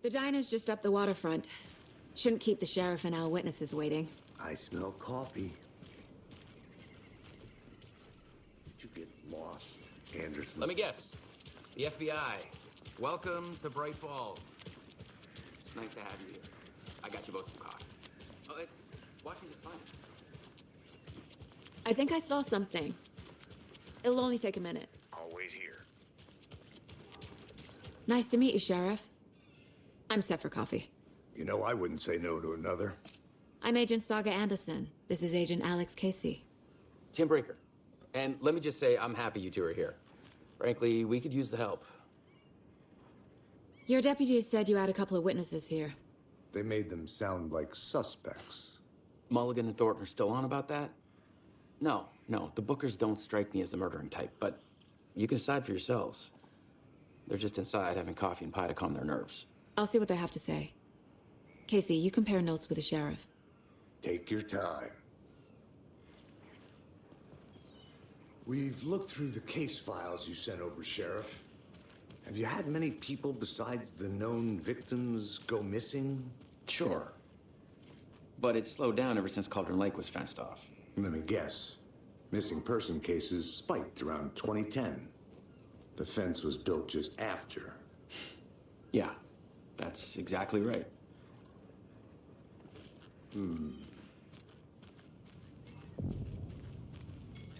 The diner's just up the waterfront. Shouldn't keep the sheriff and our witnesses waiting. I smell coffee. Did you get lost, Anderson? Let me guess. The FBI. Welcome to Bright Falls. It's nice to have you here. I got you both some coffee. Oh, it's Washington's finest. I think I saw something. It'll only take a minute. I'll wait here. Nice to meet you, Sheriff. I'm set for coffee. You know, I wouldn't say no to another. I'm Agent Saga Anderson. This is Agent Alex Casey. Tim Breaker. And let me just say, I'm happy you two are here. Frankly, we could use the help. Your deputies said you had a couple of witnesses here. They made them sound like suspects. Mulligan and Thornton are still on about that? No, the Bookers don't strike me as the murdering type, but you can decide for yourselves. They're just inside having coffee and pie to calm their nerves. I'll see what they have to say. Casey, you compare notes with the sheriff. Take your time. We've looked through the case files you sent over, Sheriff. Have you had many people besides the known victims go missing? Sure. But it's slowed down ever since Cauldron Lake was fenced off. Let me guess. Missing person cases spiked around 2010. The fence was built just after. Yeah, that's exactly right.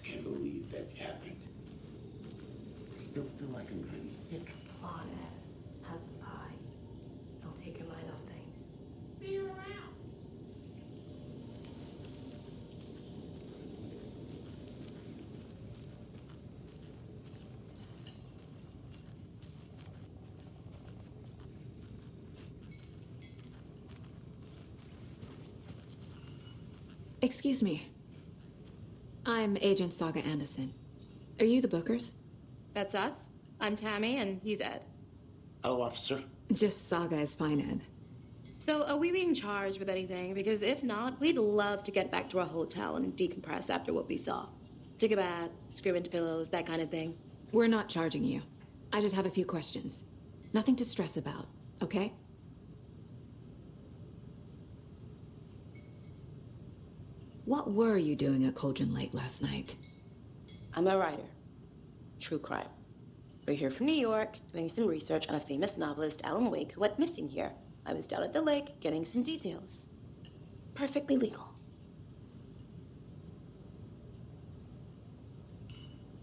Can't believe that happened. I still feel like I'm gonna be sick. Come on, Ed. Have some pie. Don't take your mind off things. Be around. Excuse me. I'm Agent Saga Anderson. Are you the Bookers? That's us. I'm Tammy, and he's Ed. Hello, officer. Just Saga is fine, Ed. So, are we being charged with anything? Because if not, we'd love to get back to our hotel and decompress after what we saw. Take a bath, scream into pillows, that kind of thing. We're not charging you. I just have a few questions. Nothing to stress about, okay? What were you doing at Cauldron Lake last night? I'm a writer. True crime. We're here from New York, doing some research on a famous novelist, Alan Wake, who went missing here. I was down at the lake, getting some details. Perfectly legal.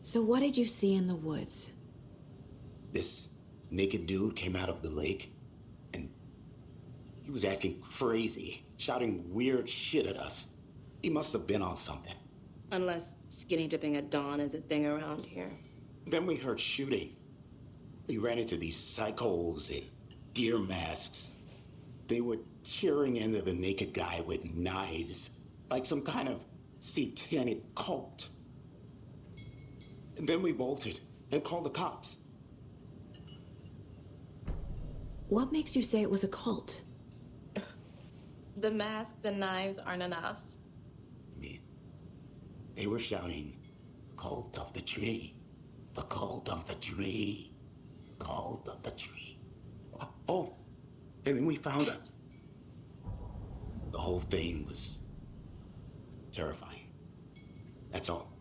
So what did you see in the woods? This naked dude came out of the lake, and he was acting crazy, shouting weird shit at us. He must have been on something. Unless skinny dipping at dawn is a thing around here. Then we heard shooting. We ran into these psychos in deer masks. They were tearing into the naked guy with knives, like some kind of satanic cult. And then we bolted and called the cops. What makes you say it was a cult? The masks and knives aren't enough. They were shouting, "Cult of the tree, the cult of the tree, cult of the tree." Oh, and then we found it. The whole thing was terrifying. That's all.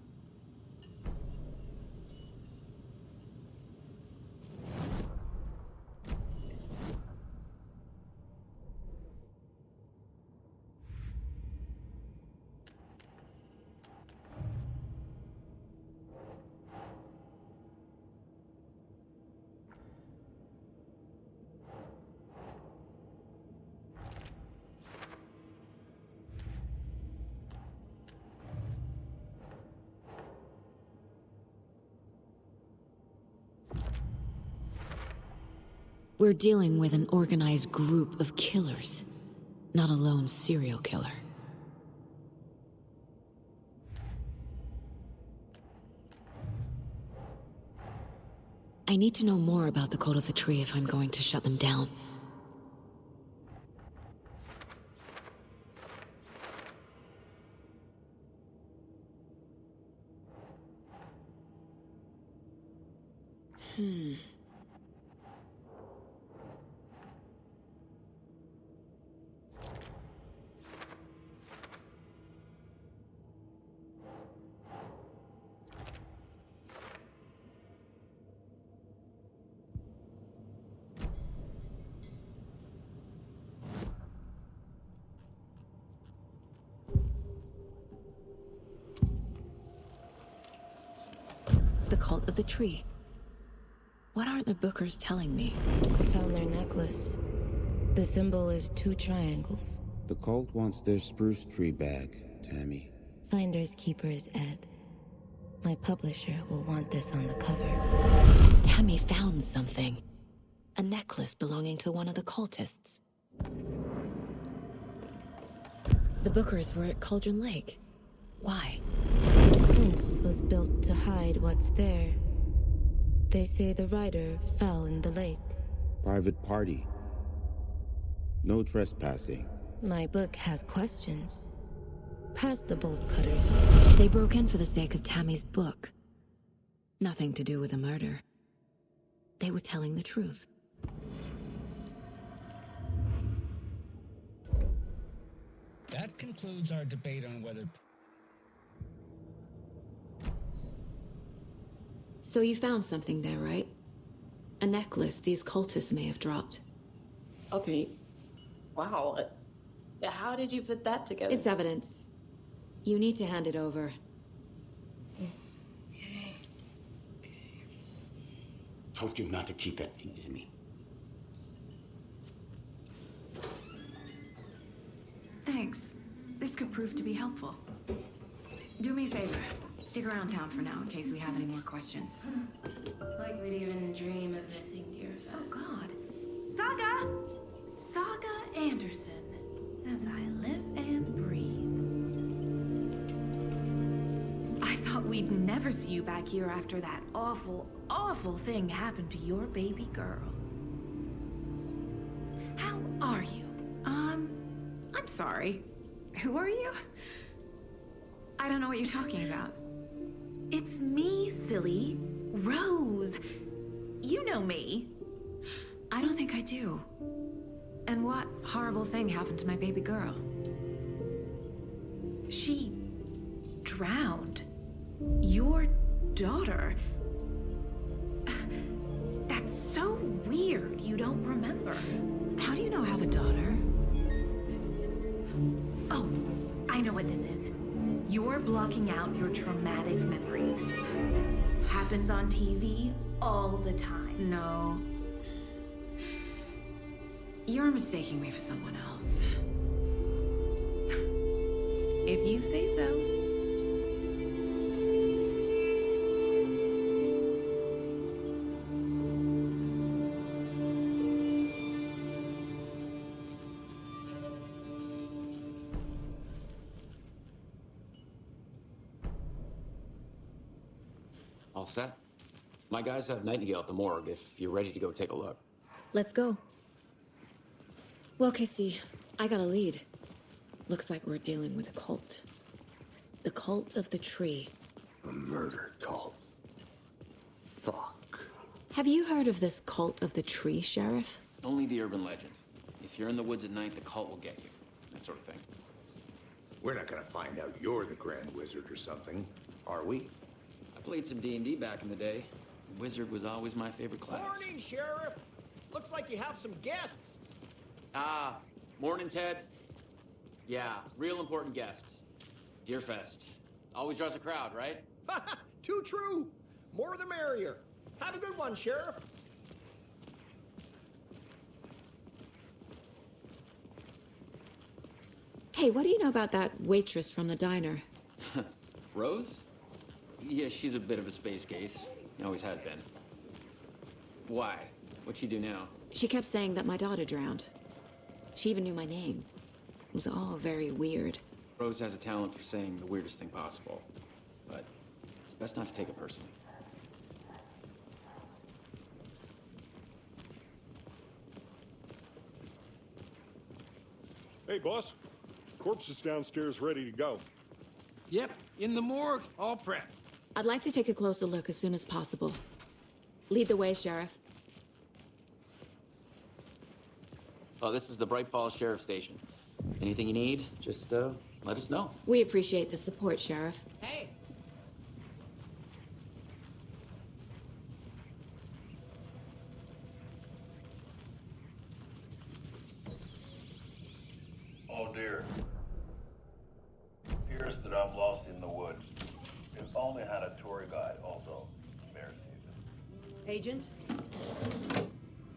We're dealing with an organized group of killers, not a lone serial killer. I need to know more about the cult of the tree if I'm going to shut them down. cult of the tree. What aren't the Bookers telling me? I found their necklace. The symbol is 2 triangles. The cult wants their spruce tree back, Tammy. Finders keepers, Ed. My publisher will want this on the cover. Tammy found something. A necklace belonging to one of the cultists. The Bookers were at Cauldron Lake. Why? The fence was built to hide what's there. They say the rider fell in the lake. Private party. No trespassing. My book has questions. Past the bolt cutters. They broke in for the sake of Tammy's book. Nothing to do with a murder. They were telling the truth. That concludes our debate on whether... So you found something there, right? A necklace these cultists may have dropped. Okay. Wow. How did you put that together? It's evidence. You need to hand it over. Told you not to keep that thing to me. Thanks. This could prove to be helpful. Do me a favor. Stick around town for now in case we have any more questions. Like we'd even dream of missing dear Fez. Oh, God. Saga! Saga Anderson. As I live and breathe. I thought we'd never see you back here after that awful, awful thing happened to your baby girl. How are you? I'm sorry. Who are you? I don't know what you're talking about. It's me, silly. Rose. You know me. I don't think I do. And what horrible thing happened to my baby girl? She drowned. Your daughter. That's so weird you don't remember. How do you know I have a daughter? Oh, I know what this is. You're blocking out your traumatic memories. Happens on TV all the time. No. You're mistaking me for someone else. If you say so. All set? My guys have Nightingale at the morgue if you're ready to go take a look. Let's go. Well, Casey, I got a lead. Looks like we're dealing with a cult. The cult of the tree. A murder cult. Fuck. Have you heard of this cult of the tree, Sheriff? Only the urban legend. If you're in the woods at night, the cult will get you. That sort of thing. We're not gonna find out you're the Grand Wizard or something, are we? I played some D&D back in the day. Wizard was always my favorite class. Morning, Sheriff. Looks like you have some guests. Ah, morning, Ted. Yeah, real important guests. Deerfest. Always draws a crowd, right? Too true. More the merrier. Have a good one, Sheriff. Hey, what do you know about that waitress from the diner? Rose? Yeah, she's a bit of a space case. Always has been. Why? What'd she do now? She kept saying that my daughter drowned. She even knew my name. It was all very weird. Rose has a talent for saying the weirdest thing possible. But it's best not to take it personally. Hey, boss. Corpse is downstairs ready to go. Yep, in the morgue, all prepped. I'd like to take a closer look as soon as possible. Lead the way, Sheriff. Oh, this is the Bright Falls Sheriff Station. Anything you need, just let us know. We appreciate the support, Sheriff. Hey. Oh dear. Appears that I'm lost in the woods. If only had a tour guide also. Agent?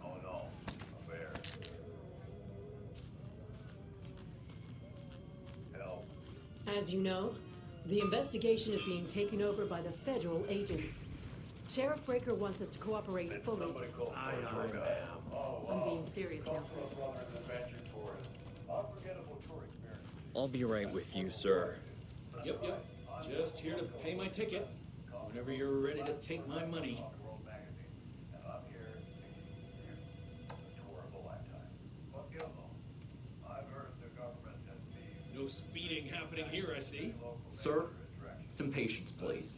Oh no, a bear. Help. As you know, the investigation is being taken over by the federal agents. Sheriff Breaker wants us to cooperate fully. Aye, I'm being serious, Nelson. I'll be right with you, sir. Yep. Just here to pay my ticket. Whenever you're ready to take my money. No speeding happening here, I see. Sir, some patience, please.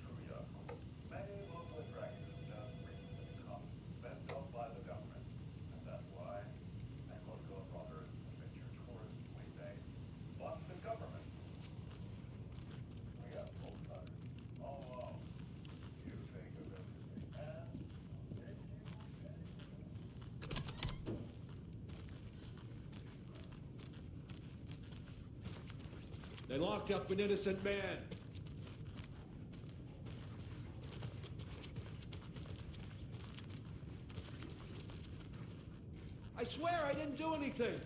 They locked up an innocent man. I swear I didn't do anything.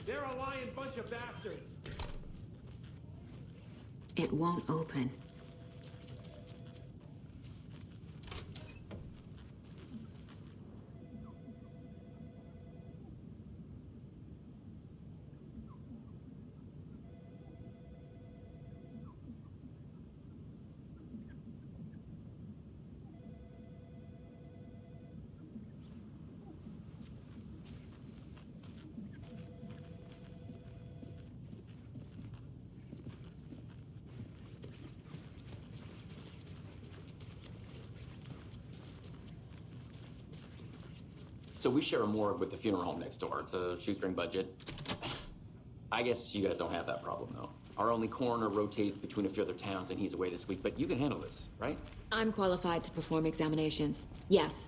They're a lying bunch of bastards. It won't open. So we share a morgue with the funeral home next door. It's a shoestring budget. I guess you guys don't have that problem, though. Our only coroner rotates between a few other towns, and he's away this week, but you can handle this, right? I'm qualified to perform examinations. Yes.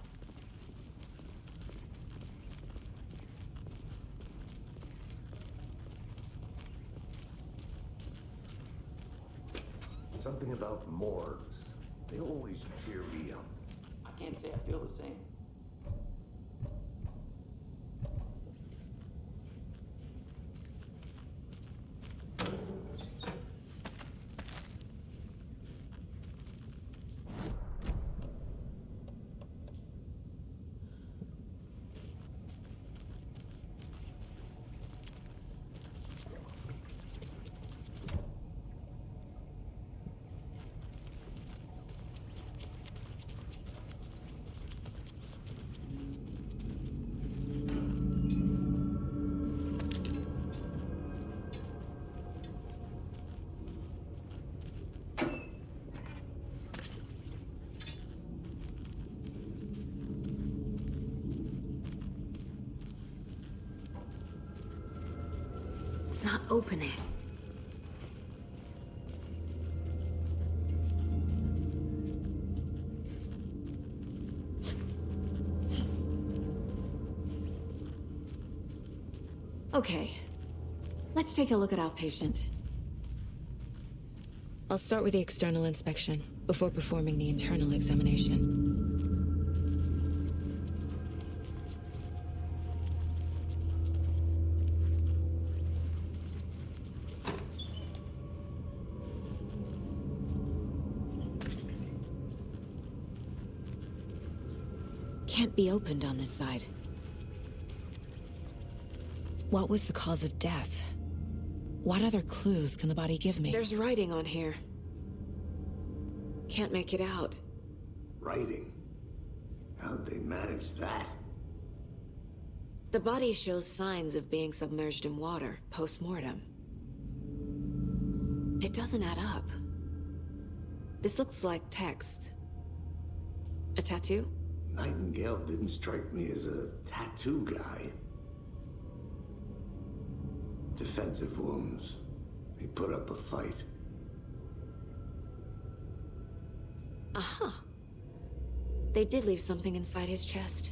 Something about morgues. They always cheer me up. I can't say I feel the same. It's not opening. Okay, let's take a look at our patient. I'll start with the external inspection before performing the internal examination. Can't be opened on this side. What was the cause of death? What other clues can the body give me? There's writing on here. Can't make it out. Writing? How'd they manage that? The body shows signs of being submerged in water post-mortem. It doesn't add up. This looks like text. A tattoo? Nightingale didn't strike me as a tattoo guy. Defensive wounds. He put up a fight. Aha. They did leave something inside his chest.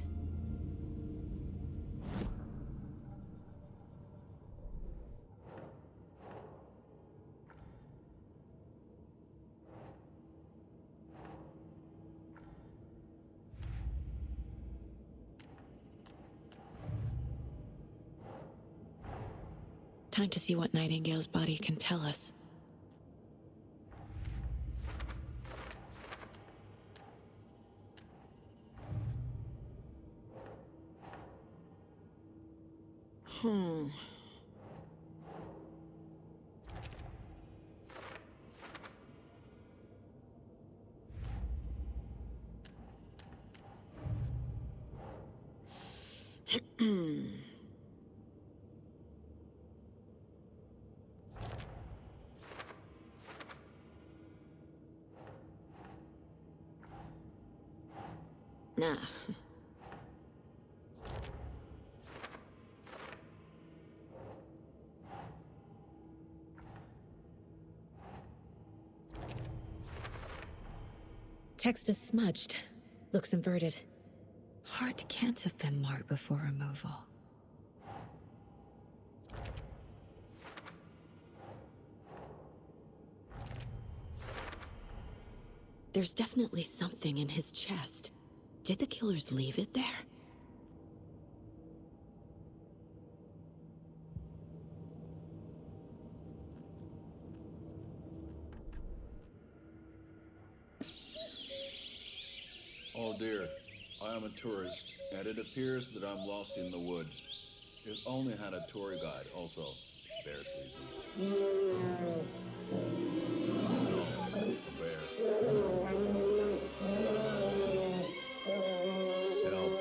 Time to see what Nightingale's body can tell us. Nah. Text is smudged. Looks inverted. Heart can't have been marked before removal. There's definitely something in his chest. Did the killers leave it there? Oh dear, I am a tourist, and it appears that I'm lost in the woods. If only had a tour guide. Also, it's bear season. No, a bear. Help.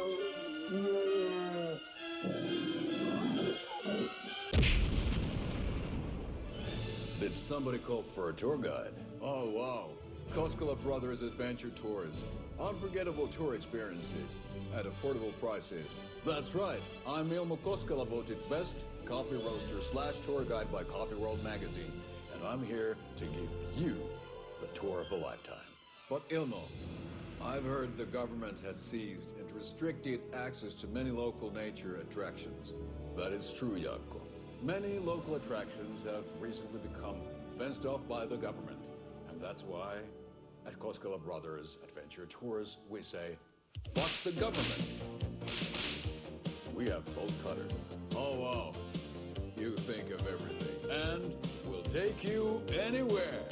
Did somebody call for a tour guide? Oh wow, Koskela Brothers Adventure Tours. Unforgettable tour experiences at affordable prices. That's right. I'm Ilmo Koskela, voted best coffee roaster / tour guide by Coffee World magazine, and I'm here to give you the tour of a lifetime. But Ilmo, I've heard the government has seized and restricted access to many local nature attractions. That is true, Janko. Many local attractions have recently become fenced off by the government, and that's why at Koskela Brothers Adventure Tours, we say, fuck the government. We have bolt cutters. Oh, wow. You think of everything. And we'll take you anywhere.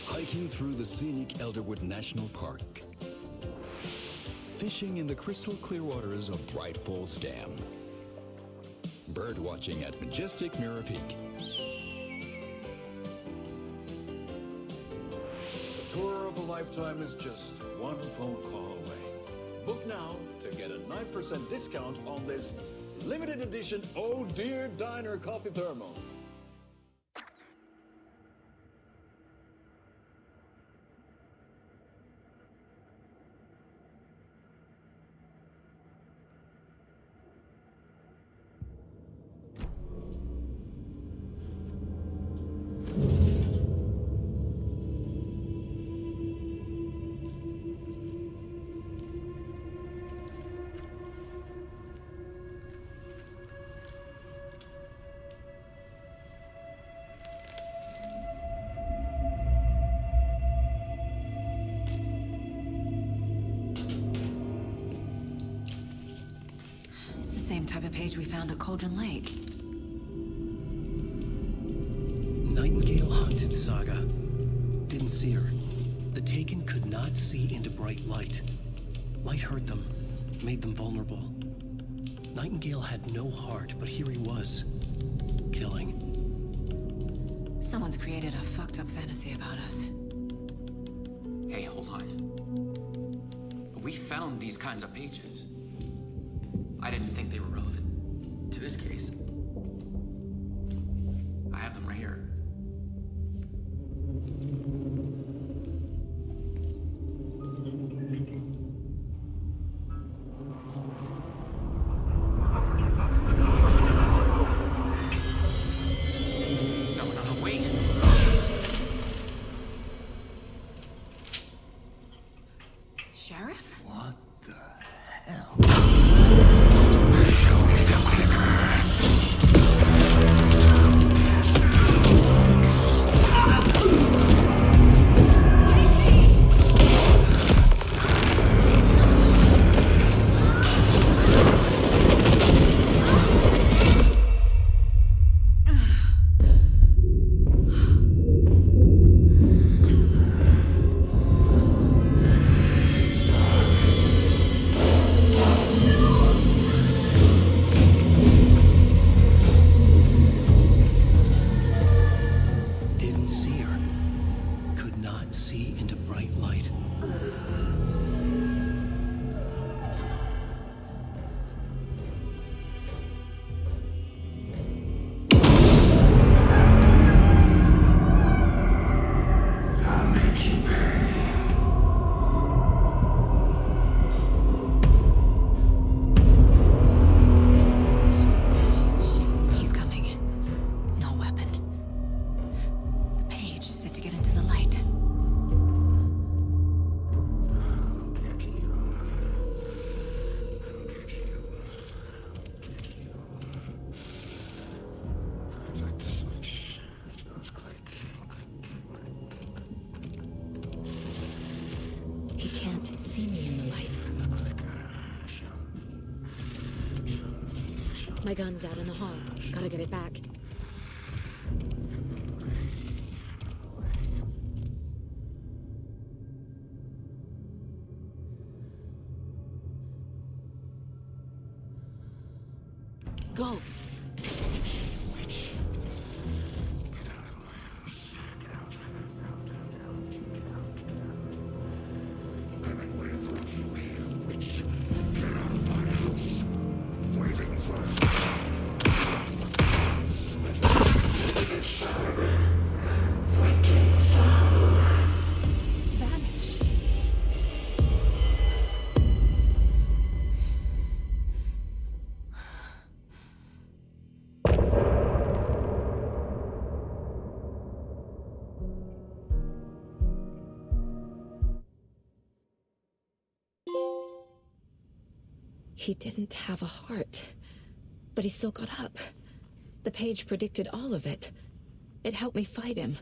Hiking through the scenic Elderwood National Park. Fishing in the crystal clear waters of Bright Falls Dam. Bird watching at majestic Mirror Peak. Tour of a lifetime is just one phone call away. Book now to get a 9% discount on this limited edition Oh Dear Diner coffee thermos. Type of page we found at Cauldron Lake. Nightingale Hunted Saga. Didn't see her. The Taken could not see into bright light. Light hurt them, made them vulnerable. Nightingale had no heart, but here he was, killing. Someone's created a fucked up fantasy about us. Hey, hold on. We found these kinds of pages. I didn't think they were relevant to this case. I have them right here. No, wait! Sheriff? What the hell? My gun's out in the hall. Gotta get it back. Go! He didn't have a heart, but he still got up. The page predicted all of it. It helped me fight him.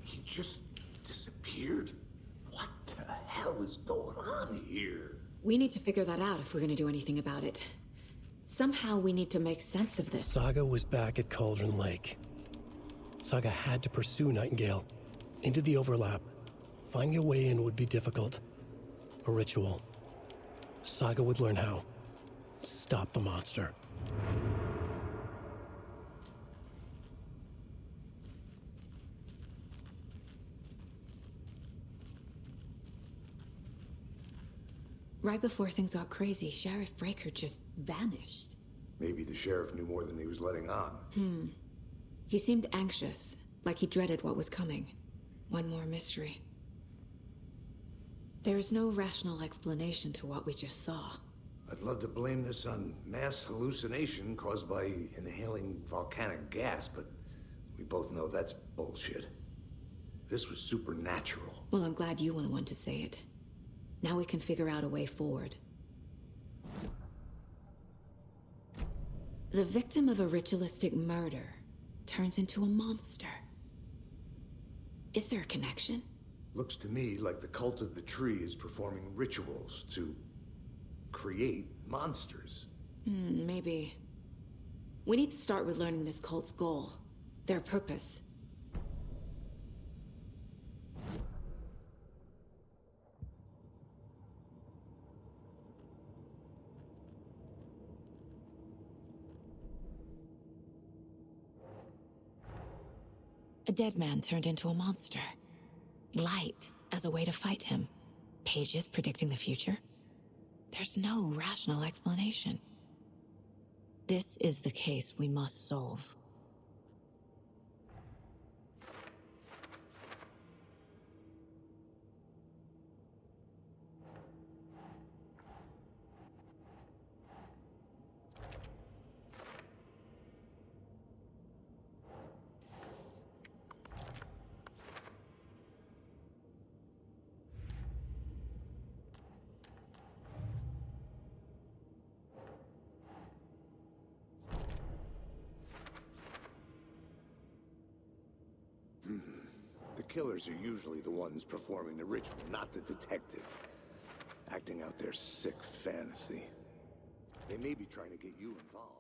He just disappeared? What the hell is going on here? We need to figure that out if we're gonna do anything about it. Somehow we need to make sense of this. Saga was back at Cauldron Lake. Saga had to pursue Nightingale into the overlap. Finding a way in would be difficult. A ritual. Saga would learn how. Stop the monster. Right before things got crazy, Sheriff Breaker just vanished. Maybe the sheriff knew more than he was letting on. He seemed anxious, like he dreaded what was coming. One more mystery. There's no rational explanation to what we just saw. I'd love to blame this on mass hallucination caused by inhaling volcanic gas, but we both know that's bullshit. This was supernatural. Well, I'm glad you were the one to say it. Now we can figure out a way forward. The victim of a ritualistic murder turns into a monster. Is there a connection? Looks to me like the cult of the tree is performing rituals to create monsters. Maybe. We need to start with learning this cult's goal, their purpose. A dead man turned into a monster. Light as a way to fight him. Pages predicting the future. There's no rational explanation. This is the case we must solve. The killers are usually the ones performing the ritual, not the detective. Acting out their sick fantasy. They may be trying to get you involved.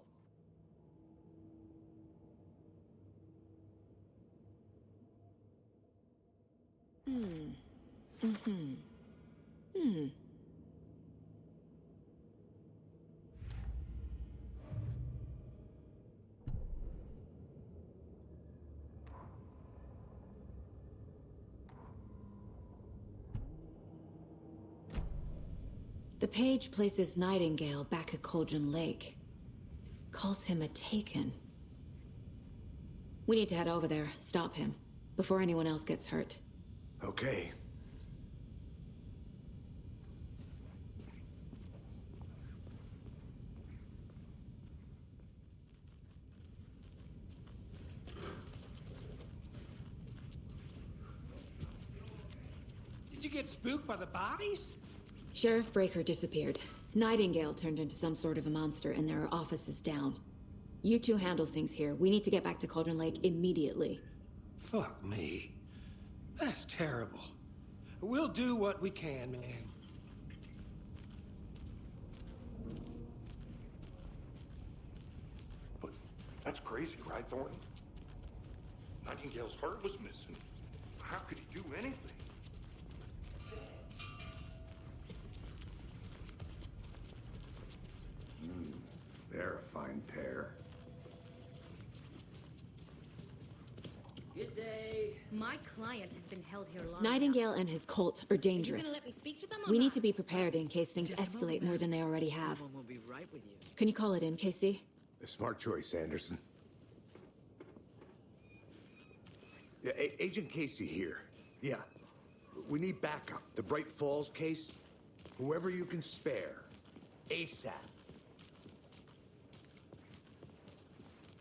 The page places Nightingale back at Cauldron Lake. Calls him a Taken. We need to head over there, stop him, before anyone else gets hurt. Okay. Did you get spooked by the bodies? Sheriff Breaker disappeared. Nightingale turned into some sort of a monster, and there are offices down. You two handle things here. We need to get back to Cauldron Lake immediately. Fuck me. That's terrible. We'll do what we can, man. That's crazy, right, Thornton? Nightingale's heart was missing. How could he do anything? They're a fine pair. Good day. My client has been held here long. Nightingale and his cult are dangerous. Are you gonna let me speak to them or We need not? to be prepared in case things escalate more than they already have. Someone will be right with you. Can you call it in, Casey? A smart choice, Anderson. Yeah, Agent Casey here. Yeah. We need backup. The Bright Falls case. Whoever you can spare. ASAP.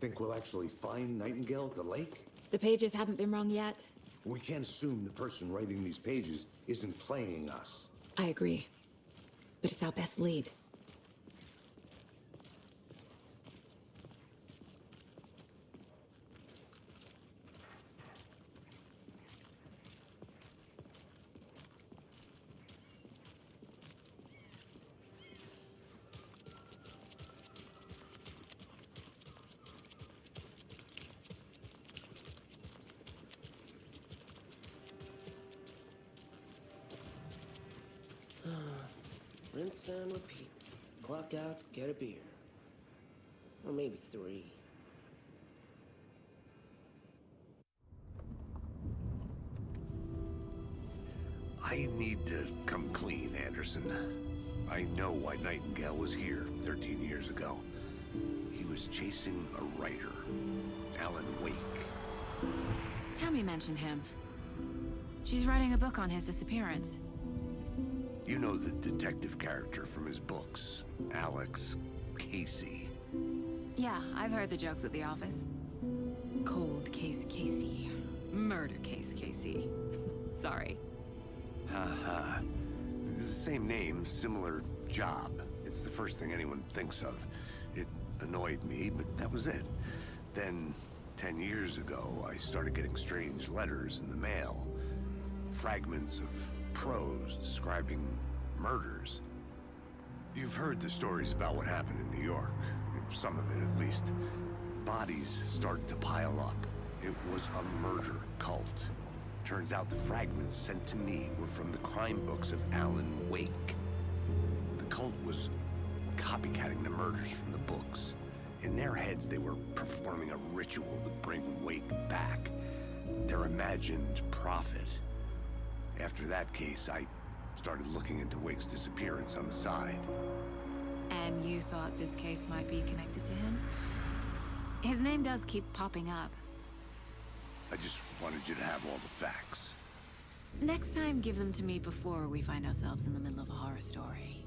Think we'll actually find Nightingale at the lake? The pages haven't been rung yet. We can't assume the person writing these pages isn't playing us. I agree. But it's our best lead. Rinse and repeat. Clock out, get a beer. Or maybe 3. I need to come clean, Anderson. I know why Nightingale was here 13 years ago. He was chasing a writer, Alan Wake. Tammy mentioned him. She's writing a book on his disappearance. You know the detective character from his books, Alex Casey. Yeah, I've heard the jokes at the office. Cold case Casey. Murder case Casey. Sorry. Ha. It's the same name, similar job. It's the first thing anyone thinks of. It annoyed me, but that was it. Then, 10 years ago, I started getting strange letters in the mail. Fragments of prose describing murders. You've heard the stories about what happened in New York. Some of it, at least. Bodies started to pile up. It was a murder cult. Turns out the fragments sent to me were from the crime books of Alan Wake. The cult was copycatting the murders from the books. In their heads, they were performing a ritual to bring Wake back. Their imagined prophet. After that case, I started looking into Wake's disappearance on the side. And you thought this case might be connected to him? His name does keep popping up. I just wanted you to have all the facts. Next time, give them to me before we find ourselves in the middle of a horror story.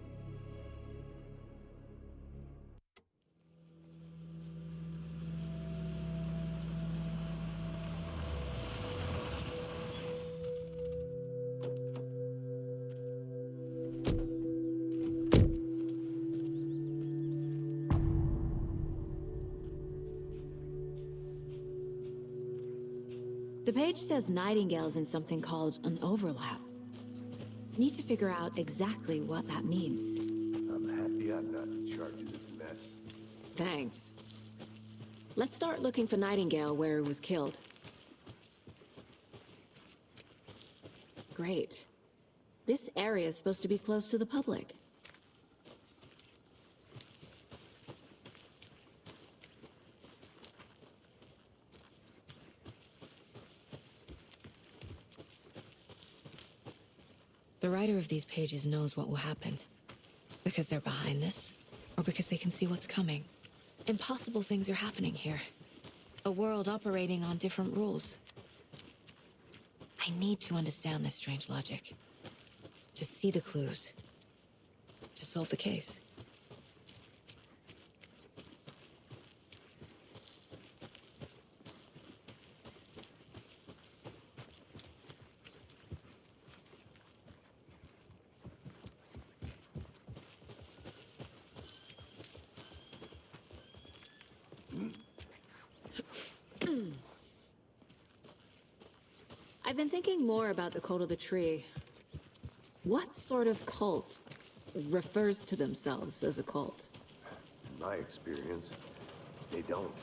The page says Nightingale's in something called an overlap. Need to figure out exactly what that means. I'm happy I'm not in charge of this mess. Thanks. Let's start looking for Nightingale where he was killed. Great. This area is supposed to be close to the public. The writer of these pages knows what will happen. Because they're behind this, or because they can see what's coming. Impossible things are happening here. A world operating on different rules. I need to understand this strange logic. To see the clues. To solve the case. I've been thinking more about the cult of the tree. What sort of cult refers to themselves as a cult? In my experience, they don't.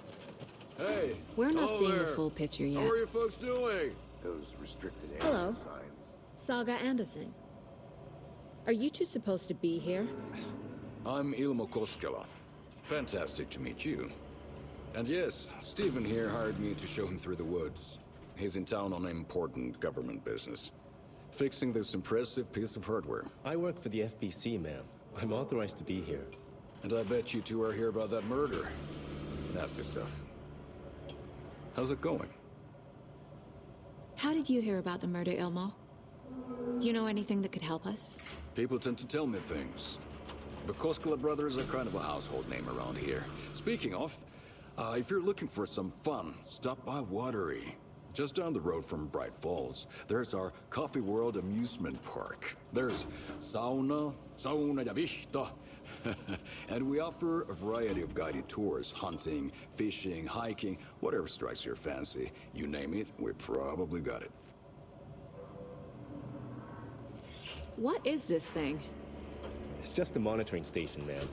Hey. We're not hello seeing the there. full picture How yet. are you folks doing? Those restricted area Hello. signs. Saga Anderson. Are you two supposed to be here? I'm Ilmo Koskela. Fantastic to meet you. And yes, Stephen here hired me to show him through the woods. He's in town on important government business. Fixing this impressive piece of hardware. I work for the FBC, ma'am. I'm authorized to be here. And I bet you two are here about that murder. Nasty stuff. How's it going? How did you hear about the murder, Ilmo? Do you know anything that could help us? People tend to tell me things. The Koskela brothers are kind of a household name around here. Speaking of, if you're looking for some fun, stop by Watery. Just down the road from Bright Falls, there's our Coffee World amusement park. There's sauna ja vihta. And we offer a variety of guided tours, hunting, fishing, hiking, whatever strikes your fancy. You name it, we probably got it. What is this thing? It's just a monitoring station, ma'am.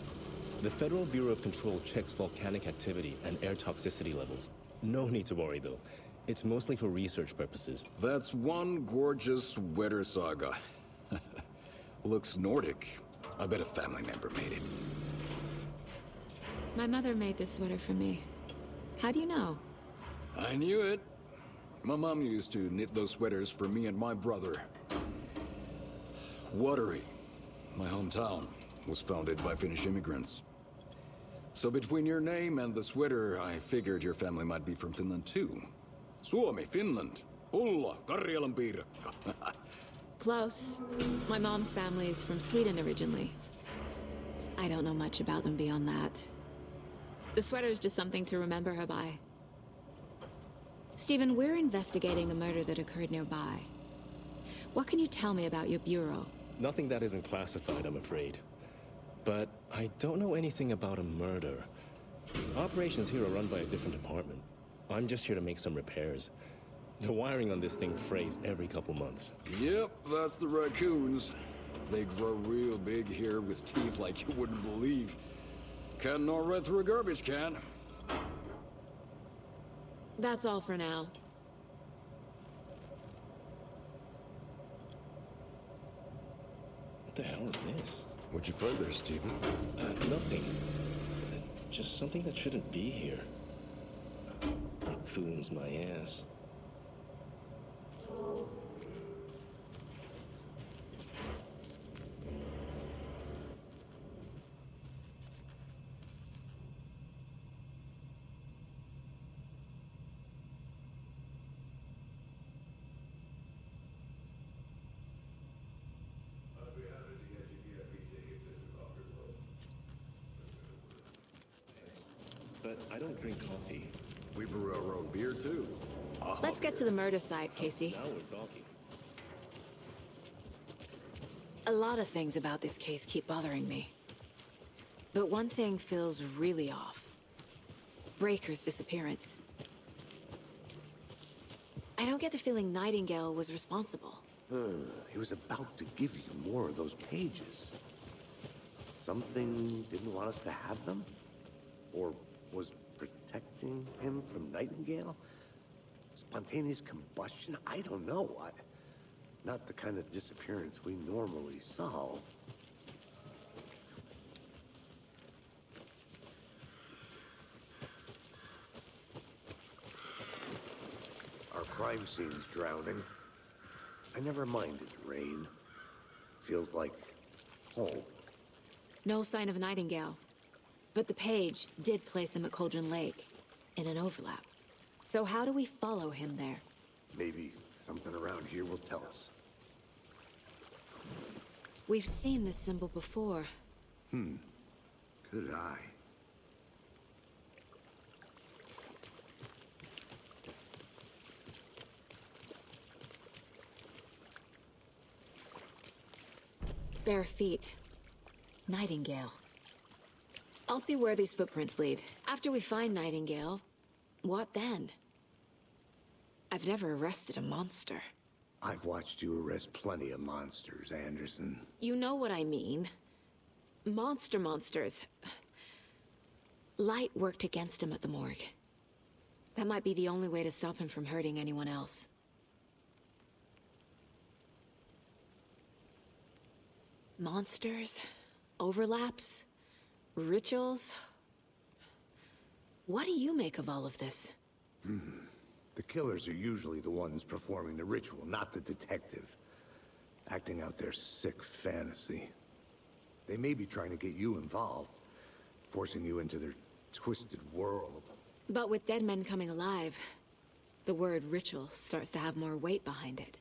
The Federal Bureau of Control checks volcanic activity and air toxicity levels. No need to worry, though. It's mostly for research purposes. That's one gorgeous sweater, Saga. Looks Nordic. I bet a family member made it. My mother made this sweater for me. How do you know? I knew it. My mom used to knit those sweaters for me and my brother. Watery, my hometown, was founded by Finnish immigrants. So between your name and the sweater, I figured your family might be from Finland too. Suomi, Finland. Pulla, Karjalan piirakka. Close. My mom's family is from Sweden originally. I don't know much about them beyond that. The sweater is just something to remember her by. Stephen, we're investigating a murder that occurred nearby. What can you tell me about your bureau? Nothing that isn't classified, I'm afraid. But I don't know anything about a murder. Operations here are run by a different department. I'm just here to make some repairs. The wiring on this thing frays every couple months. Yep, that's the raccoons. They grow real big here with teeth like you wouldn't believe. Can't gnaw right through a garbage can. That's all for now. What the hell is this? What'd you find there, Stephen? Nothing. Just something that shouldn't be here. Raccoons my ass. But I don't drink coffee. We brew our own beer, too. Let's get to the murder site, Casey. Now we're talking. A lot of things about this case keep bothering me. But one thing feels really off. Breaker's disappearance. I don't get the feeling Nightingale was responsible. He was about to give you more of those pages. Something didn't want us to have them? Or was protecting him from Nightingale? Spontaneous combustion? I don't know. Not the kind of disappearance we normally solve. Our crime scene's drowning. I never minded rain. Feels like home. No sign of Nightingale. But the page did place him at Cauldron Lake, in an overlap. So how do we follow him there? Maybe something around here will tell us. We've seen this symbol before. Good eye. Bare feet. Nightingale. I'll see where these footprints lead. After we find Nightingale, what then? I've never arrested a monster. I've watched you arrest plenty of monsters, Anderson. You know what I mean. Monsters. Light worked against him at the morgue. That might be the only way to stop him from hurting anyone else. Monsters, overlaps, rituals. What do you make of all of this? The killers are usually the ones performing the ritual, not the detective. Acting out their sick fantasy. They may be trying to get you involved, forcing you into their twisted world. But with dead men coming alive, the word ritual starts to have more weight behind it.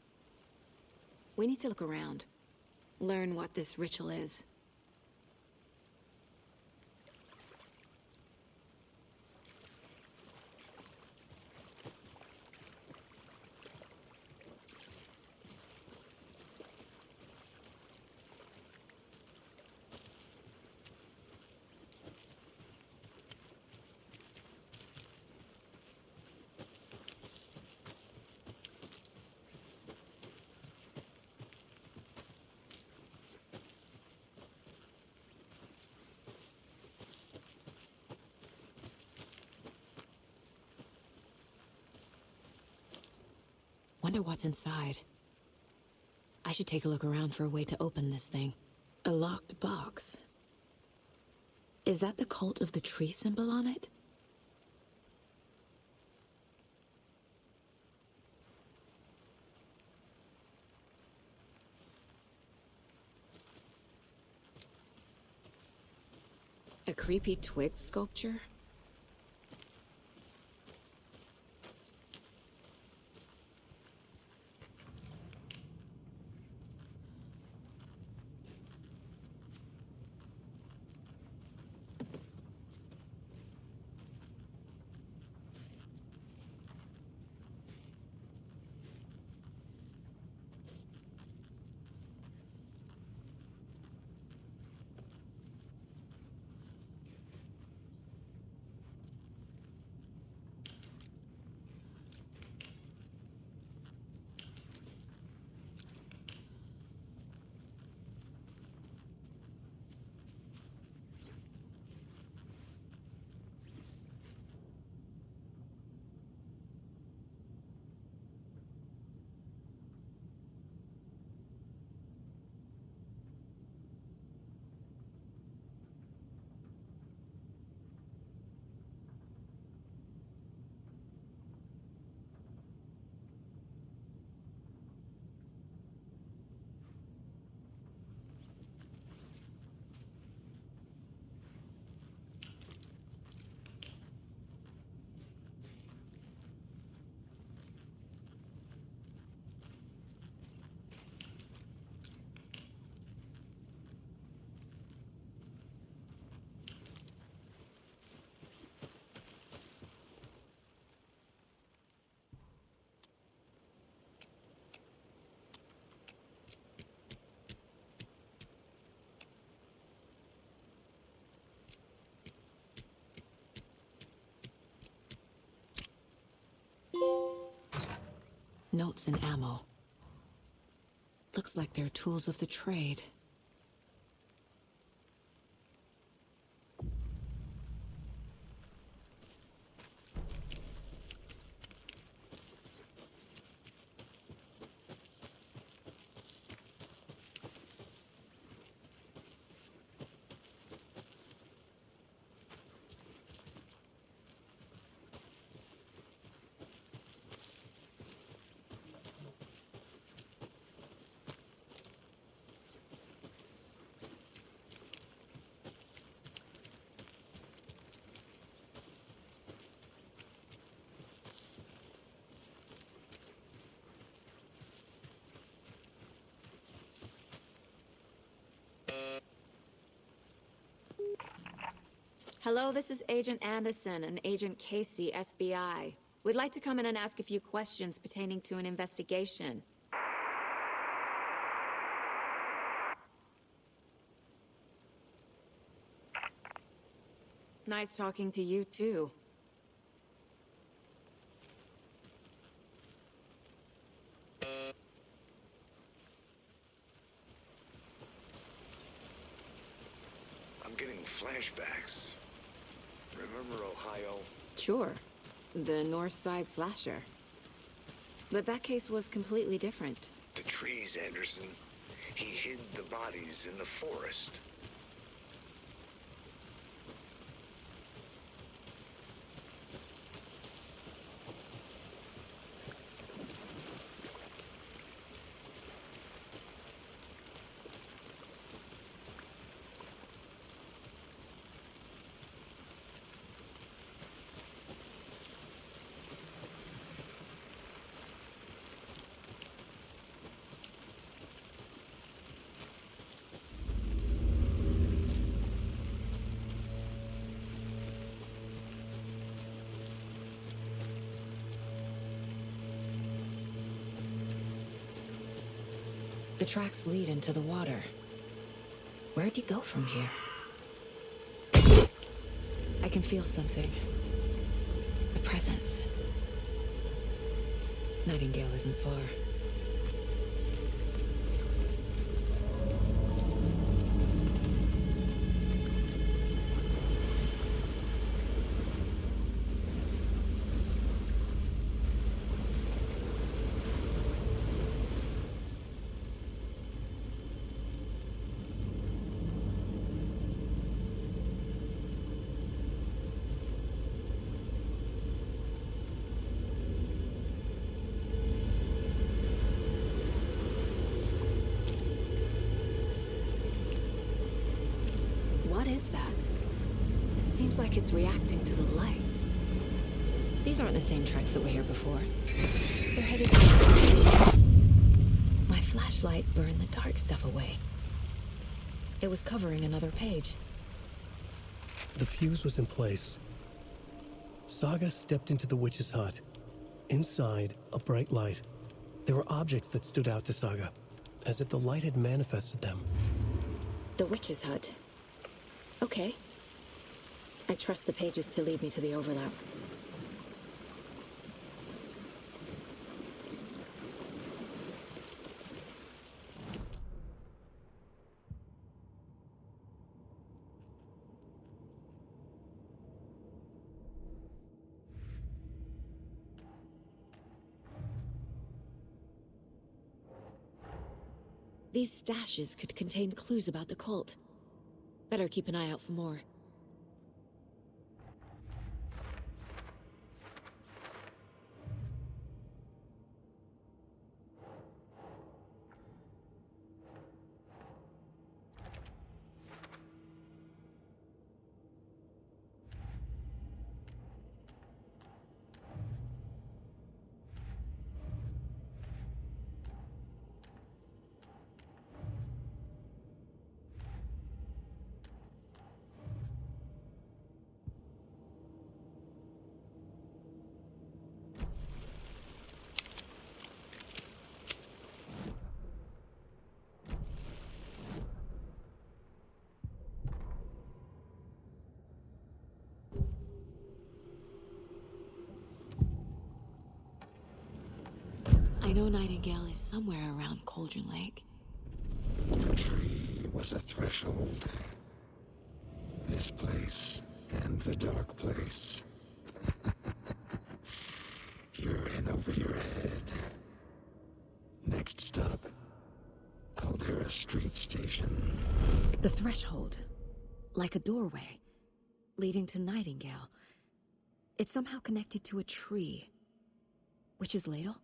We need to look around, learn what this ritual is. Wonder what's inside. I should take a look around for a way to open this thing. A locked box. Is that the cult of the tree symbol on it? A creepy twig sculpture? Notes and ammo. Looks like they're tools of the trade. Hello, this is Agent Anderson and Agent Casey, FBI. We'd like to come in and ask a few questions pertaining to an investigation. Nice talking to you, too. I'm getting flashbacks. Remember Ohio? Sure. The North Side slasher. But that case was completely different. The trees, Anderson. He hid the bodies in the forest. The tracks lead into the water. Where'd he go from here? I can feel something. A presence. Nightingale isn't far. What is that? Seems like it's reacting to the light. These aren't the same tracks that were here before. They're headed... My flashlight burned the dark stuff away. It was covering another page. The fuse was in place. Saga stepped into the witch's hut. Inside, a bright light. There were objects that stood out to Saga, as if the light had manifested them. The witch's hut. Okay. I trust the pages to lead me to the overlap. These stashes could contain clues about the cult. Better keep an eye out for more. I know Nightingale is somewhere around Cauldron Lake. The tree was a threshold. This place and the dark place. You're in over your head. Next stop, Caldera Street Station. The threshold. Like a doorway. Leading to Nightingale. It's somehow connected to a tree. Witch's ladle?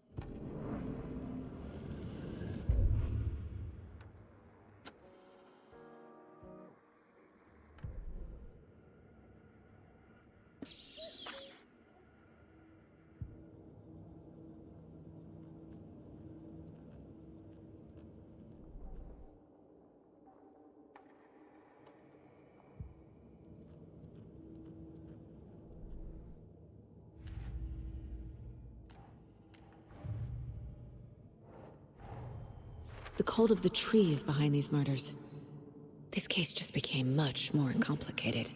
The cult of the tree is behind these murders. This case just became much more complicated.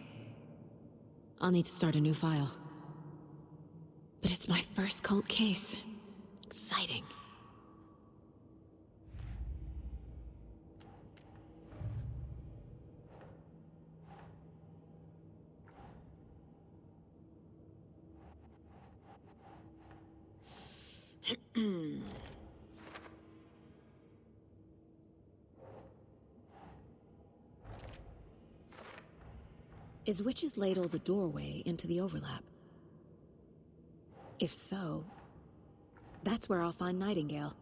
I'll need to start a new file. But it's my first cult case. Exciting. Is Witch's Ladle the doorway into the overlap? If so, that's where I'll find Nightingale.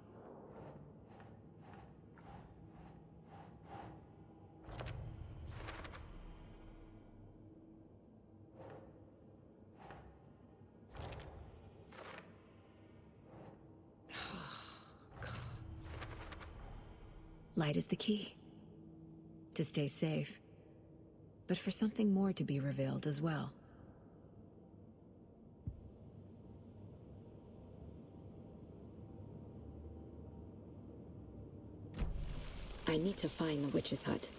Light is the key. To stay safe. But for something more to be revealed as well. I need to find the witch's hut.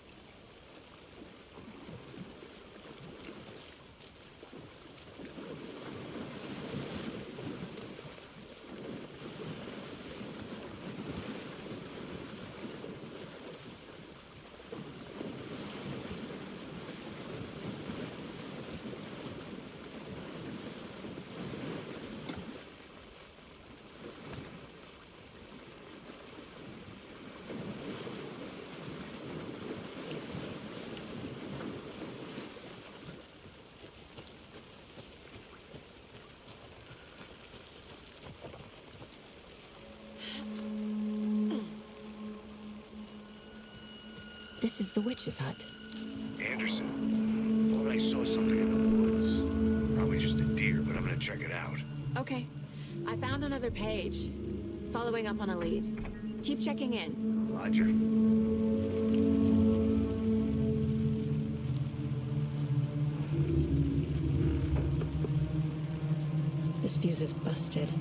This is the witch's hut. Anderson, thought I saw something in the woods. Probably just a deer, but I'm gonna check it out. Okay. I found another page. Following up on a lead. Keep checking in. Roger. This fuse is busted.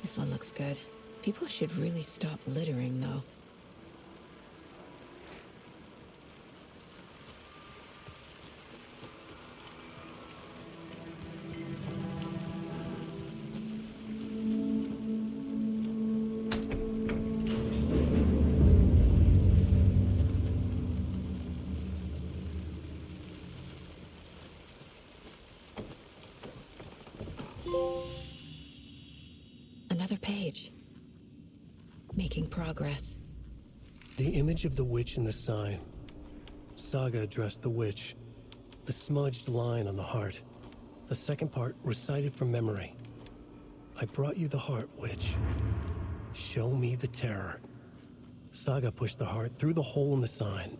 This one looks good. People should really stop littering, though. Another page. Making progress. The image of the witch in the sign. Saga addressed the witch. The smudged line on the heart. The second part recited from memory. I brought you the heart, witch. Show me the terror. Saga pushed the heart through the hole in the sign.